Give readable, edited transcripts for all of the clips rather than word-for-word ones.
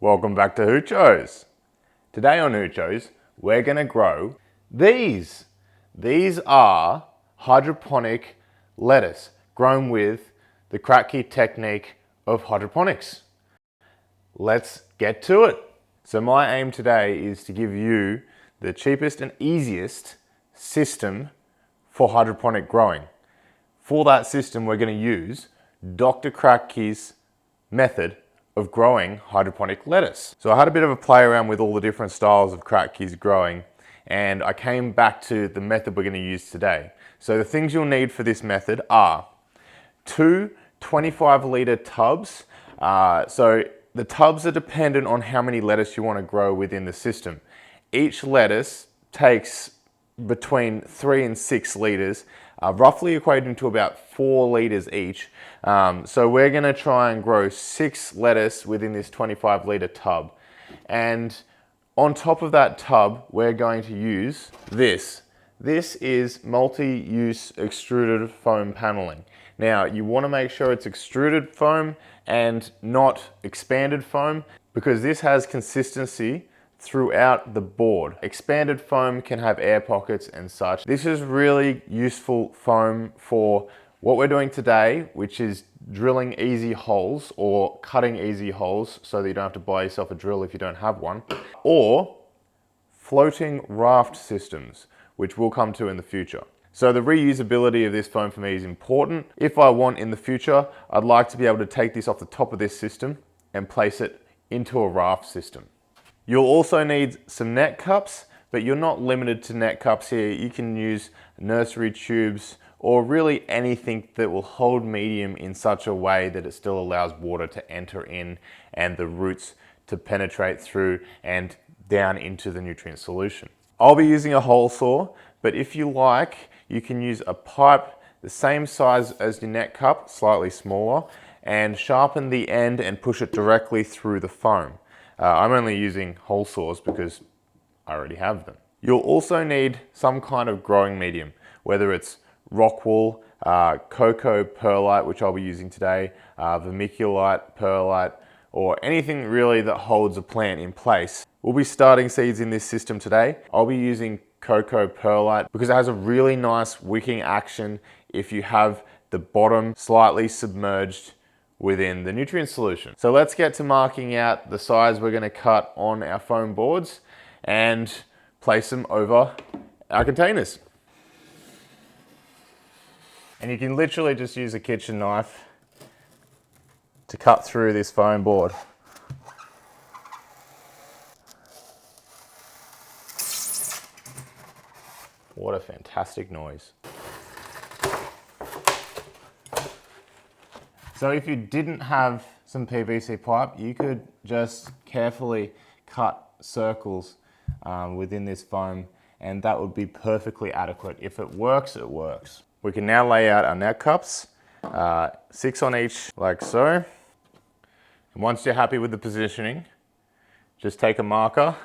Welcome back to Hoochos. Today on Hoochos, we're going to grow these. These are hydroponic lettuce grown with the Kratky technique of hydroponics. Let's get to it. So my aim today is to give you the cheapest and easiest system for hydroponic growing. For that system, we're going to use Dr. Kratky's method of growing hydroponic lettuce. So I had a bit of a play around with all the different styles of Kratky's growing, and I came back to the method we're going to use today. So the things you'll need for this method are two 25-litre tubs. So the tubs are dependent on how many lettuce you want to grow within the system. Each lettuce takes between 3 and 6 litres, roughly equating to about 4 litres each. So we're going to try and grow 6 lettuce within this 25-litre tub. And on top of that tub, we're going to use this. This is multi-use extruded foam paneling. Now, you want to make sure it's extruded foam and not expanded foam, because this has consistency throughout the board. Expanded foam can have air pockets and such. This is really useful foam for what we're doing today, which is drilling easy holes or cutting easy holes so that you don't have to buy yourself a drill if you don't have one, or floating raft systems, which we'll come to in the future. So the reusability of this foam for me is important. If I want in the future, I'd like to be able to take this off the top of this system and place it into a raft system. You'll also need some net cups, but you're not limited to net cups here. You can use nursery tubes or really anything that will hold medium in such a way that it still allows water to enter in and the roots to penetrate through and down into the nutrient solution. I'll be using a hole saw, but if you like, you can use a pipe the same size as your net cup, slightly smaller, and sharpen the end and push it directly through the foam. I'm only using hole saws because I already have them. You'll also need some kind of growing medium, whether it's rock wool, cocoa perlite, which I'll be using today, vermiculite, perlite, or anything really that holds a plant in place. We'll be starting seeds in this system today. I'll be using cocoa perlite because it has a really nice wicking action if you have the bottom slightly submerged within the nutrient solution. So let's get to marking out the size we're going to cut on our foam boards and place them over our containers. And you can literally just use a kitchen knife to cut through this foam board. What a fantastic noise. So if you didn't have some PVC pipe, you could just carefully cut circles within this foam, and that would be perfectly adequate. If it works, it works. We can now lay out our net cups, 6 on each like so. And once you're happy with the positioning, just take a marker,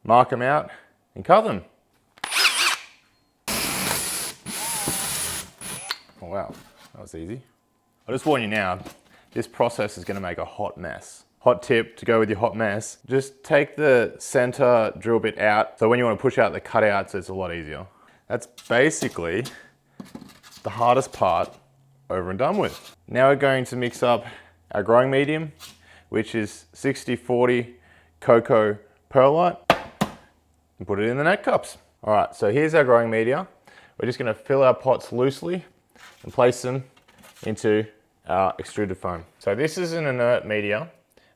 mark them out, and cut them. Oh wow, that was easy. I'll just warn you now, this process is going to make a hot mess. Hot tip to go with your hot mess, just take the center drill bit out, so when you want to push out the cutouts, it's a lot easier. That's basically the hardest part over and done with. Now we're going to mix up our growing medium, which is 60-40 cocoa perlite, and put it in the net cups. All right, so here's our growing media. We're just going to fill our pots loosely and place them into our extruded foam. So this is an inert media.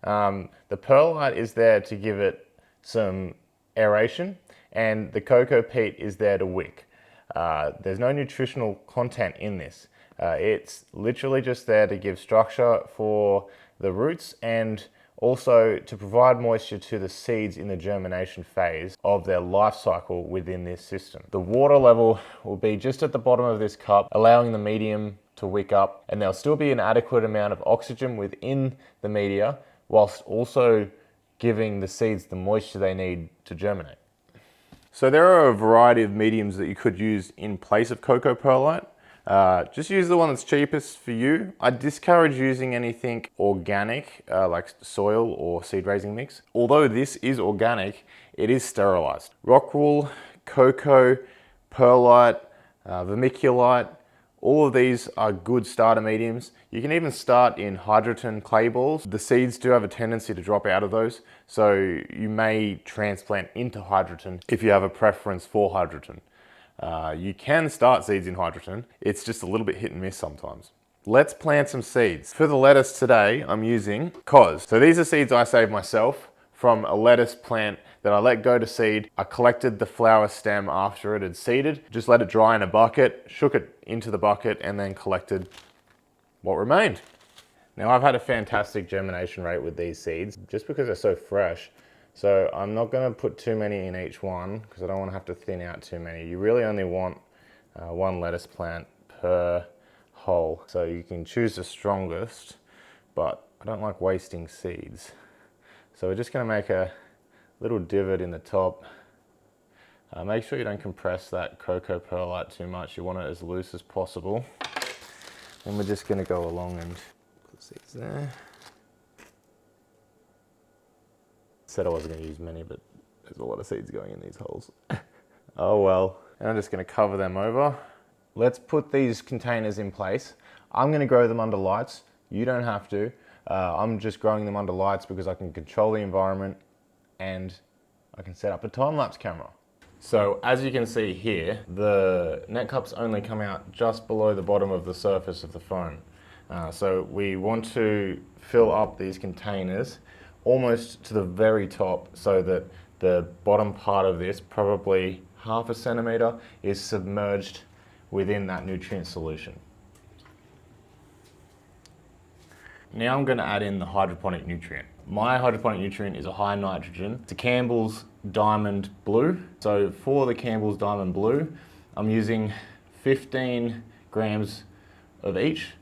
The perlite is there to give it some aeration, and the cocoa peat is there to wick. There's no nutritional content in this. It's literally just there to give structure for the roots and also to provide moisture to the seeds in the germination phase of their life cycle within this system. The water level will be just at the bottom of this cup, allowing the medium to wick up, and there'll still be an adequate amount of oxygen within the media, whilst also giving the seeds the moisture they need to germinate. So there are a variety of mediums that you could use in place of cocoa perlite. Just use the one that's cheapest for you. I discourage using anything organic, like soil or seed raising mix. Although this is organic, it is sterilized. Rock wool, cocoa, perlite, vermiculite, all of these are good starter mediums. You can even start in hydroton clay balls. The seeds do have a tendency to drop out of those, so you may transplant into hydroton if you have a preference for hydroton. You can start seeds in hydroton. It's just a little bit hit and miss sometimes. Let's plant some seeds. For the lettuce today, I'm using Cos. So these are seeds I saved myself from a lettuce plant that I let go to seed. I collected the flower stem after it had seeded, just let it dry in a bucket, shook it into the bucket, and then collected what remained. Now I've had a fantastic germination rate with these seeds just because they're so fresh. So I'm not gonna put too many in each one because I don't wanna have to thin out too many. You really only want one lettuce plant per hole. So you can choose the strongest, but I don't like wasting seeds. So we're just gonna make a little divot in the top. Make sure you don't compress that cocoa perlite too much. You want it as loose as possible. Then we're just gonna go along and put seeds there. Said I wasn't gonna use many, but there's a lot of seeds going in these holes. Oh well. And I'm just gonna cover them over. Let's put these containers in place. I'm gonna grow them under lights. You don't have to. I'm just growing them under lights because I can control the environment and I can set up a time-lapse camera. So as you can see here, the net cups only come out just below the bottom of the surface of the phone. So we want to fill up these containers almost to the very top so that the bottom part of this, probably 1/2 centimeter, is submerged within that nutrient solution. Now I'm going to add in the hydroponic nutrient. My hydroponic nutrient is a high nitrogen. It's a Campbell's Diamond Blue. So for the Campbell's Diamond Blue, I'm using 15 grams of each.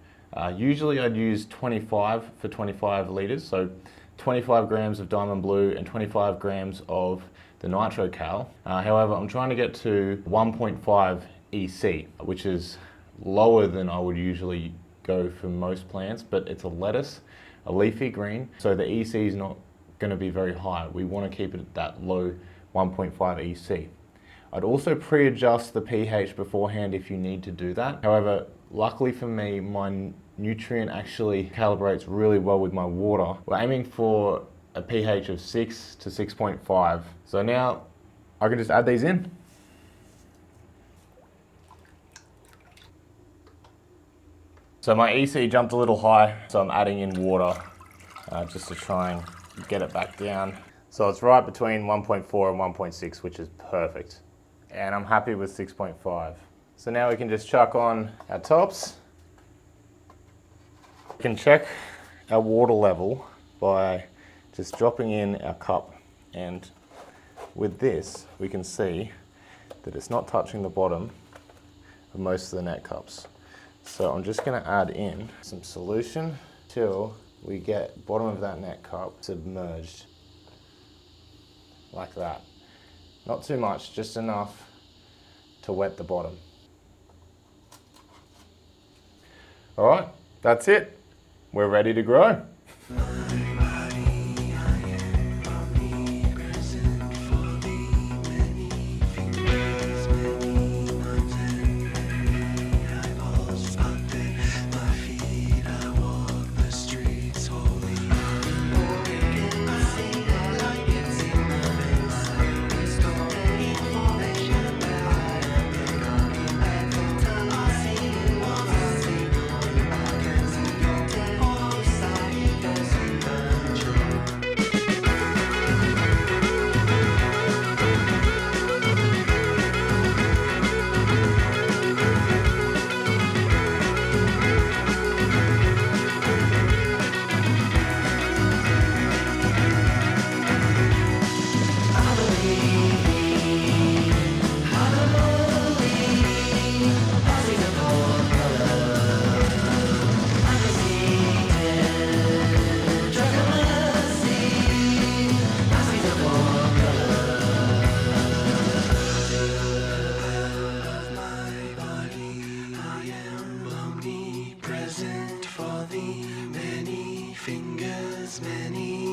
Usually I'd use 25 for 25 litres. So 25 grams of Diamond Blue and 25 grams of the Nitro Cal. However, I'm trying to get to 1.5 EC, which is lower than I would usually go for most plants, but it's a lettuce, a leafy green, so the EC is not going to be very high. We want to keep it at that low 1.5 EC. I'd also pre-adjust the pH beforehand if you need to do that. However, luckily for me, my nutrient actually calibrates really well with my water. We're aiming for a pH of 6 to 6.5. So now I can just add these in. So my EC jumped a little high, so I'm adding in water just to try and get it back down. So it's right between 1.4 and 1.6, which is perfect. And I'm happy with 6.5. So now we can just chuck on our tops. We can check our water level by just dropping in our cup. And with this, we can see that it's not touching the bottom of most of the net cups. So I'm just going to add in some solution till we get bottom of that net cup submerged like that. Not too much, just enough to wet the bottom. All right, that's it. We're ready to grow.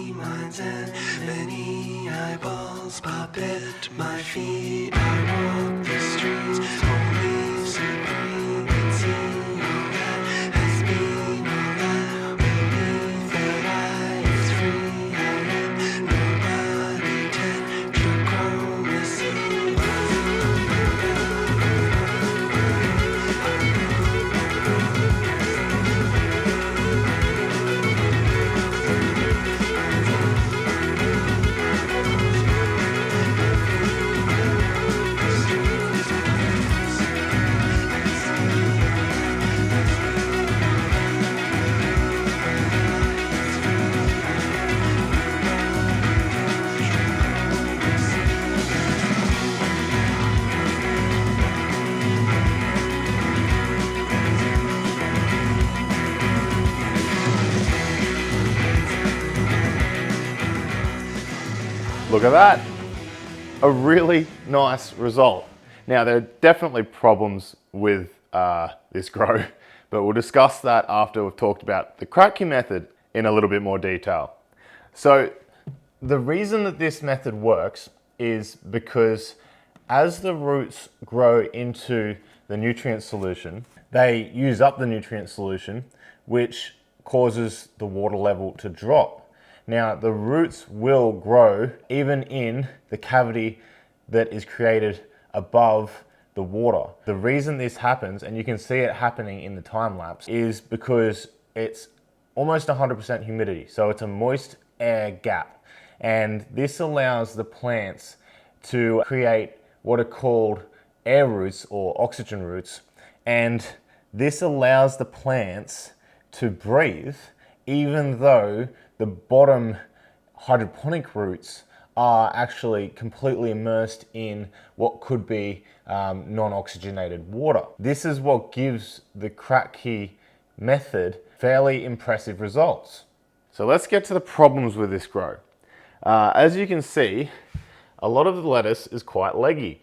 many minds and many eyeballs pop at my feet. I walk the streets, only supreme can see all that has been, all that will be. Third eye is free. I am nobody, tetrachromacy. Look at that, a really nice result. Now there are definitely problems with this grow, but we'll discuss that after we've talked about the Kratky method in a little bit more detail. So the reason that this method works is because as the roots grow into the nutrient solution, they use up the nutrient solution, which causes the water level to drop. Now, the roots will grow even in the cavity that is created above the water. The reason this happens, and you can see it happening in the time lapse, is because it's almost 100% humidity. So it's a moist air gap. And this allows the plants to create what are called air roots or oxygen roots. And this allows the plants to breathe even though the bottom hydroponic roots are actually completely immersed in what could be non-oxygenated water. This is what gives the Kratky method fairly impressive results. So let's get to the problems with this grow. As you can see, a lot of the lettuce is quite leggy,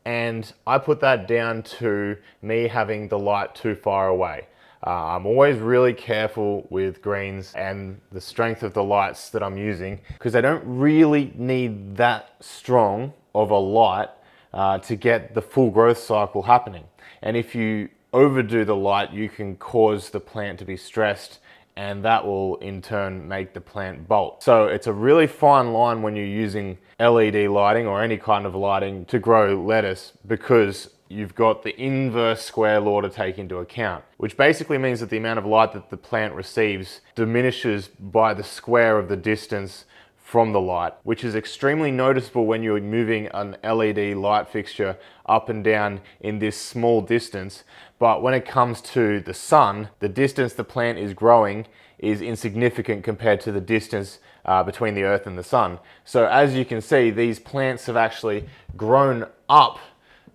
and I put that down to me having the light too far away. I'm always really careful with greens and the strength of the lights that I'm using because they don't really need that strong of a light to get the full growth cycle happening. And if you overdo the light, you can cause the plant to be stressed, and that will in turn make the plant bolt. So it's a really fine line when you're using LED lighting or any kind of lighting to grow lettuce, because you've got the inverse square law to take into account, which basically means that the amount of light that the plant receives diminishes by the square of the distance from the light, which is extremely noticeable when you're moving an LED light fixture up and down in this small distance. But when it comes to the sun, the distance the plant is growing is insignificant compared to the distance between the earth and the sun. So as you can see, these plants have actually grown up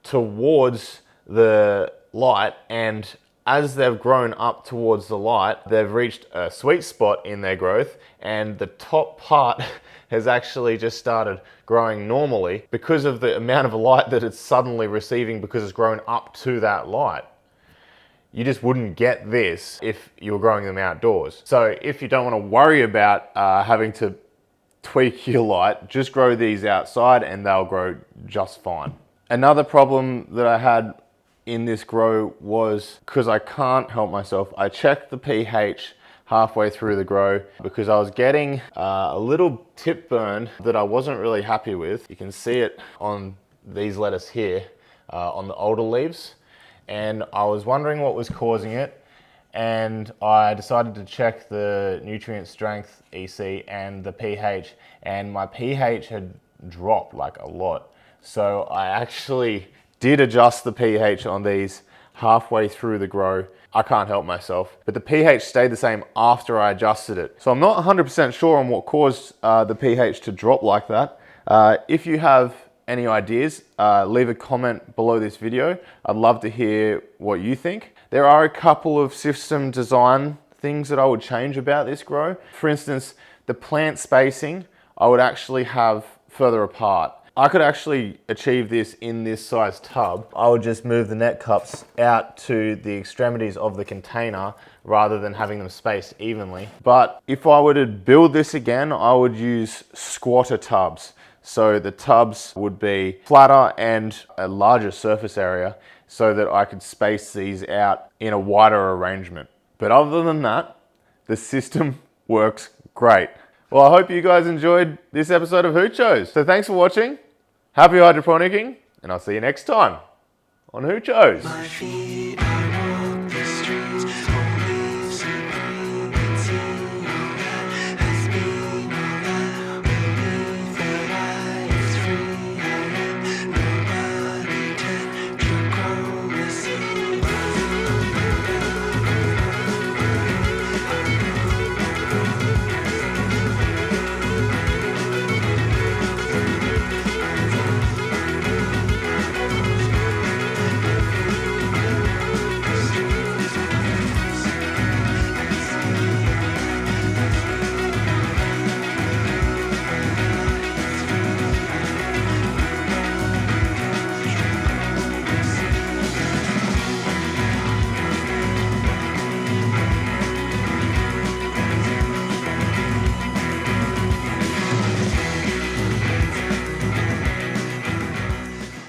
towards the light, and as they've grown up towards the light, they've reached a sweet spot in their growth, and the top part has actually just started growing normally because of the amount of light that it's suddenly receiving because it's grown up to that light. You just wouldn't get this if you were growing them outdoors. So if you don't want to worry about having to tweak your light, just grow these outside and they'll grow just fine. Another problem that I had in this grow was, because I can't help myself, I checked the pH halfway through the grow because I was getting a little tip burn that I wasn't really happy with. You can see it on these lettuce here, on the older leaves, and I was wondering what was causing it, and I decided to check the nutrient strength EC and the pH, and my pH had dropped like a lot. So I actually did adjust the pH on these halfway through the grow. I can't help myself, but the pH stayed the same after I adjusted it. So I'm not 100% sure on what caused the pH to drop like that. If you have any ideas, leave a comment below this video. I'd love to hear what you think. There are a couple of system design things that I would change about this grow. For instance, the plant spacing, I would actually have further apart. I could actually achieve this in this size tub. I would just move the net cups out to the extremities of the container rather than having them spaced evenly. But if I were to build this again, I would use squatter tubs. So the tubs would be flatter and a larger surface area so that I could space these out in a wider arrangement. But other than that, the system works great. Well, I hope you guys enjoyed this episode of Hoochos. So thanks for watching. Happy hydroponicking, and I'll see you next time on Hoochos. My feet